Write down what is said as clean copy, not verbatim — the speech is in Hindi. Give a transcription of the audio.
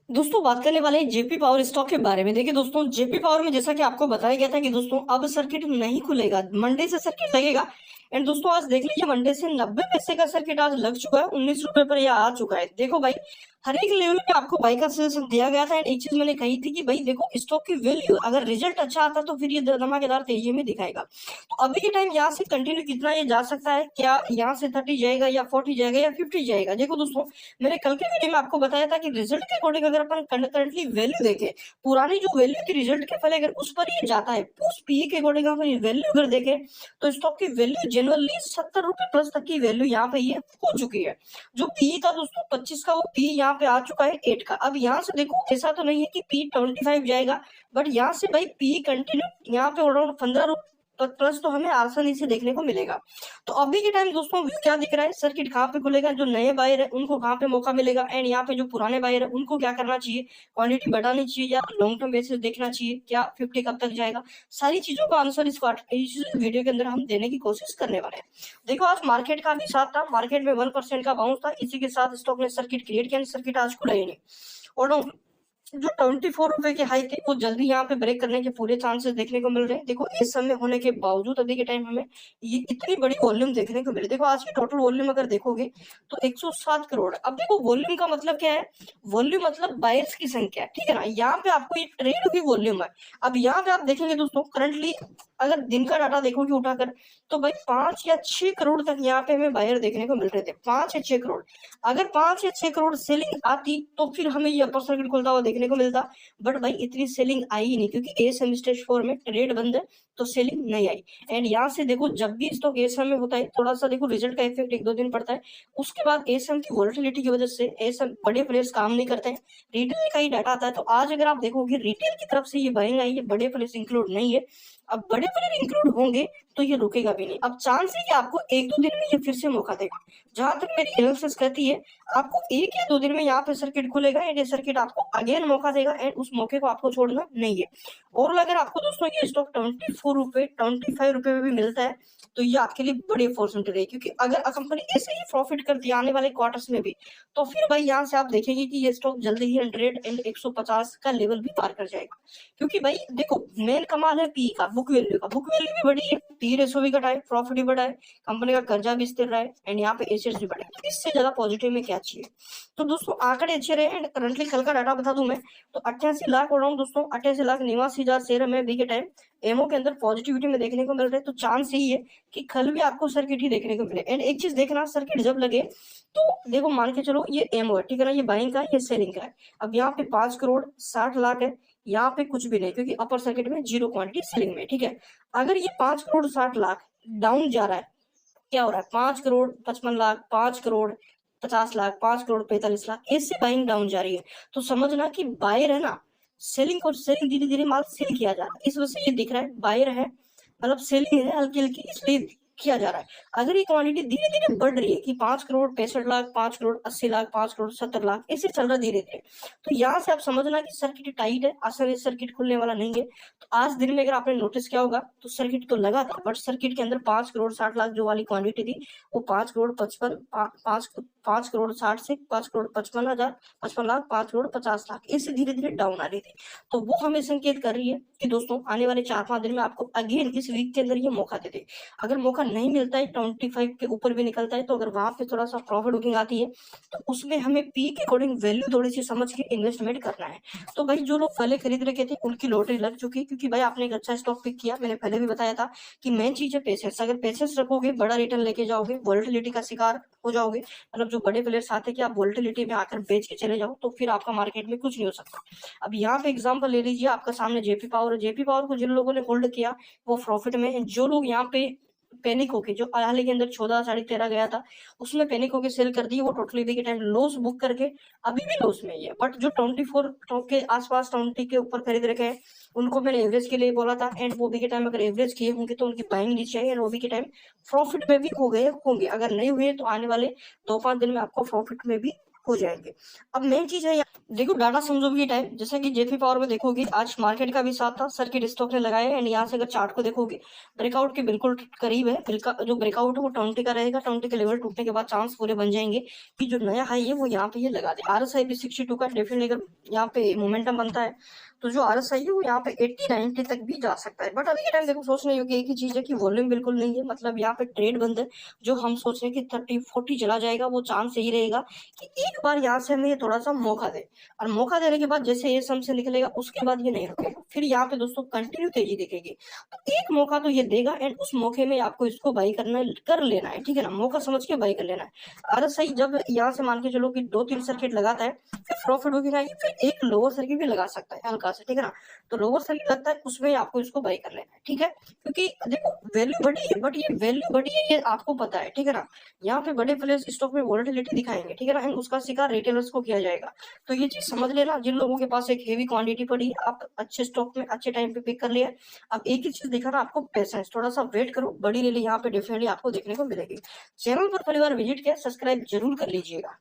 दोस्तों बात करने वाले हैं जेपी पावर स्टॉक के बारे में। देखिए दोस्तों, जेपी पावर में जैसा कि आपको बताया गया था कि दोस्तों अब सर्किट नहीं खुलेगा, मंडे से सर्किट लगेगा। एंड दोस्तों आज देख लीजिए, मंडे से 90 पैसे का सर्किट आज लग चुका है, 19 रुपए पर यह आ चुका है। देखो भाई, हर एक लेवल पे आपको बाई का सजेशन दिया गया था। एंड एक चीज मैंने कही थी कि भाई देखो, स्टॉक की वैल्यू अगर रिजल्ट अच्छा आता तो फिर ये धमाकेदार तेजी में दिखाएगा। तो अभी के टाइम यहाँ से कंटिन्यू कितना ये जा सकता है, क्या यहाँ से 30 जाएगा या 40 जाएगा या 50 जाएगा? देखो दोस्तों, मैंने कल के वीडियो में आपको बताया था कि रिजल्ट के अकॉर्डिंग अगर अपन करंटली वैल्यू देखें, पुरानी जो वैल्यू थी रिजल्ट के पहले, अगर उस पर ये जाता है, उस पीई के अकॉर्डिंग अपन वैल्यू अगर देखें, तो स्टॉक की वैल्यू जनरली 70 रुपए प्लस तक की वैल्यू यहाँ पे ये हो चुकी है। जो पीई था दोस्तों 25 का, वो पीई यहाँ पे आ चुका है 8 का। अब यहाँ से देखो, ऐसा तो नहीं है कि पी 25 जाएगा, बट यहाँ से भाई पी कंटिन्यू यहाँ पे अराउंड 15 प्लस तो हमें आसानी से देखने को मिलेगा। तो अभी के टाइम दोस्तों क्या दिख रहा है, सर्किट कहाँ पे खुलेगा, जो नए बायर है उनको कहाँ पे मौका मिलेगा, एंड यहाँ पे जो पुराने बायर है उनको क्या करना चाहिए, क्वांटिटी बढ़ानी चाहिए या लॉन्ग टर्म बेसिस देखना चाहिए, क्या 50 कब तक जाएगा? सारी चीजों का आंसर इस वीडियो के अंदर हम देने की कोशिश करने वाले हैं। देखो, आज मार्केट का भी साथ था, मार्केट में 1% का बाउंस था, इसी के साथ स्टॉक ने सर्किट क्रिएट किया, सर्किट आज खुला ही नहीं। और जो 24 रुपए की हाई थी वो जल्दी यहाँ पे ब्रेक करने के पूरे चांसेस देखने को मिल रहे हैं। देखो, इस समय होने के बावजूद अभी के टाइम हमें ये इतनी बड़ी वॉल्यूम देखने को मिले। देखो, आज की टोटल वॉल्यूम अगर देखोगे तो 107 करोड़। अब देखो, वॉल्यूम का मतलब क्या है? वॉल्यूम मतलब बायर्स की संख्या, ठीक है ना? यहाँ पे आपको ये ट्रेड हुई वॉल्यूम है। अब यहाँ पे आप देखेंगे दोस्तों, करंटली अगर दिन का डाटा देखोगे उठाकर, तो भाई 5 या 6 करोड़ तक यहाँ पे हमें बायर देखने को मिल रहे थे, 5 या 6 करोड़। अगर 5 या 6 करोड़ सेलिंग आती तो फिर हमें ये अपर सर्किट खुलता हुआ देखने को मिलता। बट भाई इतनी सेलिंग आई ही नहीं, क्योंकि एएसएम स्टेज 4 में ट्रेड बंद है, तो सेलिंग नहीं आई। एंड यहाँ से देखो, जब भी स्टॉक एएसएम में होता है, थोड़ा सा देखो रिजल्ट का इफेक्ट 1-2 दिन पड़ता है, उसके बाद एएसएम की वोलेटिलिटी की वजह से एएसएम बड़े प्लेयर्स काम नहीं करते हैं, रिटेल का ही डाटा आता है। तो आज अगर आप देखोगे, रिटेल की तरफ से ये बाइंग आई है, बड़े प्लेयर्स इंक्लूड नहीं है। अब बड़े प्लेयर इंक्लूड होंगे तो ये रुकेगा भी नहीं। अब चांस है कि आपको 1-2 दिन में ये फिर से मौका देगा। जहां तक मेरी एनालिसिस कहती है, आपको 1 या 2 दिन में यहाँ पे सर्किट खुलेगा, एंड ये सर्किट आपको अगेन मौका देगा, एंड उस मौके को आपको छोड़ना नहीं है। और अगर आपको दोस्तों ये स्टॉक 24 रुपए 25 रुपए में भी मिलता है, तो ये आपके लिए बड़ी अपॉर्चुनिटी रहेगी। क्योंकि अगर कंपनी ऐसे ही प्रॉफिट करती है आने वाले क्वार्टर्स में भी, तो फिर भाई यहाँ से आप देखेंगे कि ये स्टॉक जल्दी ही 100 एंड 150 का लेवल भी पार कर जाएगा। क्योंकि भाई देखो, मेन कमाल है पी का, बुक वैल्यू का। बुक वैल्यू भी बढ़ी है, पी रेशो भी घटा है, प्रॉफिट भी बढ़ा है, कंपनी का कर्जा भी स्थिर रहा है, एंड यहाँ पे एसेट्स भी बढ़े। तो इससे ज्यादा पॉजिटिव में क्या चाहिए? तो दोस्तों आंकड़े अच्छे रहे। एंड करंटली कल का डाटा बता दूं मैं, तो 88 लाख अराउंड दोस्तों, 88,89,000 शेयर हमें अभी के टाइम एमओ के अंदर पॉजिटिविटी में देखने को मिल रहा है। तो चांस यही है कि कल भी आपको सर्किट ही देखने को मिले। एंड एक चीज देखना, सर्किट जब लगे तो देखो, मान के चलो ये एमओ है, ठीक है ना, ये बाइंग का है, ये सेलिंग का है। अब यहाँ पे 5 करोड़ 60 लाख है, यहाँ पे कुछ भी नहीं, क्योंकि अपर सर्किट में जीरो क्वांटिटी सेलिंग में, ठीक है। अगर ये 5 करोड़ 60 लाख डाउन जा रहा है, क्या हो रहा है, 5 करोड़ 55 लाख, 5 करोड़ 50 लाख, 5 करोड़ 45 लाख, इससे बाइंग डाउन जा रही है। तो समझना कि बायर है ना, सेलिंग और सेलिंग, धीरे धीरे माल सेल किया जा रहा है, इस वजह से ये दिख रहा है बायर है, मतलब सेलिंग है हल्की हल्की, इसलिए किया जा रहा है। अगर ये क्वांटिटी धीरे धीरे बढ़ रही है कि 5 करोड़ 65 लाख, 5 करोड़ 80 लाख, 5 करोड़ 70 लाख, ऐसे चल रहा धीरे धीरे, तो यहाँ से आप समझना कि सर्किट टाइट है, आसानी से सर्किट खुलने वाला नहीं है। तो आज दिन में अगर आपने नोटिस किया होगा, तो सर्किट तो लगा था, बट सर्किट के अंदर 5 करोड़ 60 लाख जो वाली क्वांटिटी थी, वो 5 करोड़ 55 5 करोड़ 60 से 5 करोड़ 55 हजार 55 लाख, 5 करोड़ 50 लाख, इससे धीरे धीरे डाउन आ रही थी। तो वो हमें संकेत कर रही है कि दोस्तों आने वाले 4-5 दिन में आपको अगेन इस वीक के अंदर ये मौका दे दे। अगर मौका नहीं मिलता है, 25 के ऊपर भी निकलता है, तो अगर वहां पे थोड़ा सा प्रॉफिट बुकिंग आती है, तो उसमें हमें पी के अकॉर्डिंग वैल्यू थोड़ी सी समझ के इन्वेस्टमेंट करना है। तो भाई जो लोग पहले खरीद रखे थे उनकी लॉटरी लग चुकी, क्योंकि भाई आपने एक अच्छा स्टॉक पिक किया। मैंने पहले भी बताया था कि मेन चीज है पेशेंस। अगर पेशेंस रखोगे, बड़ा रिटर्न लेके जाओगे, वोलेटिलिटी का शिकार हो जाओगे, मतलब जो बड़े प्लेयर्स आते हैं कि आप वोलेटिलिटी में आकर बेच के चले जाओ, तो फिर आपका मार्केट में कुछ नहीं हो सकता। अब यहाँ पे एग्जांपल ले लीजिए, आपका सामने जेपी पावर है। जेपी पावर को जिन लोगों ने होल्ड किया वो प्रॉफिट में, जो लोग यहाँ पे पैनिक होके, जो हाल ही के अंदर 14 13.5 गया था, उसमें पैनिक होके सेल कर दी, वो टोटली के टाइम लॉस बुक करके अभी भी लॉस में ही है। बट जो 24 के आसपास, 20 के ऊपर खरीद रखे हैं, उनको मैंने एवरेज के लिए बोला था, एंड वो भी के टाइम अगर एवरेज किए होंगे तो उनकी बाइंग नीचे है, एंड वो भी के टाइम प्रॉफिट में भी हो गए होंगे। अगर नहीं हुए तो आने वाले 2-5 दिन में आपको प्रॉफिट में भी हो जाएंगे। अब मेन चीज है देखो डाटा समझोगे टाइम, जैसा कि जेपी पावर में देखोगे आज मार्केट का भी साथ था, सर्किट स्टॉक ने लगाया एंड यहाँ से अगर चार्ट को देखोगे ब्रेकआउट के बिल्कुल करीब है। जो ब्रेकआउट है वो 20 का रहेगा, 20 के लेवल टूटने के बाद चांस पूरे बन जाएंगे कि जो नया हाई है वो यहाँ पे ये लगा दे। RSI भी 62 का डेफिनेटली अगर यहाँ पे मोमेंटम बनता है तो जो RSI है वो यहाँ पे 80-90 तक भी जा सकता है। बट अभी के टाइम देखो सोचने योग्य एक ही चीज है कि वॉल्यूम बिल्कुल नहीं है, मतलब यहाँ पे ट्रेड बंद है। जो हम सोच रहे हैं कि 30-40 चला जाएगा वो चांस यही रहेगा कि एक बार यहाँ से हमें ये थोड़ा सा मौका दे, और मौका देने के बाद जैसे ये सम से निकलेगा उसके बाद ये नहीं रुकेगा, फिर यहाँ पे दोस्तों कंटिन्यू तेजी दिखेगी। तो एक मौका तो ये देगा एंड उस मौके में आपको इसको बाई करना कर लेना है, ठीक है ना, मौका समझ के बाई कर लेना है। RSI जब यहाँ से मान के चलो कि 2-3 सर्किट लगाता है फिर प्रॉफिट होगी ना, फिर एक लोअर सर्किट भी लगा सकता है हल्का से, ठीक है ना। तो लोअर सर्किट लगता है उसमें आपको इसको बाई कर लेना है, ठीक है, क्योंकि देखो वैल्यू बढ़ी है, बट ये वैल्यू बढ़ी है ये आपको पता है, ठीक है ना। यहाँ पे बड़े प्लेयर्स स्टॉक में वोलेटिलिटी दिखाएंगे, ठीक है ना, एंड उसका शिकार रिटेलर्स को किया जाएगा। तो ये चीज समझ लेना, जिन लोगों के पास एक हेवी क्वांटिटी पड़ी आप अच्छे स्टॉक में अच्छे टाइम पे पिक कर लिया। अब एक ही चीज देखा ना, आपको पेशेंस, थोड़ा सा वेट करो, बड़ी रैली यहाँ पे डेफिनेटली आपको देखने को मिलेगी। चैनल पर पहली बार विजिट किया, सब्सक्राइब जरूर कर लीजिएगा।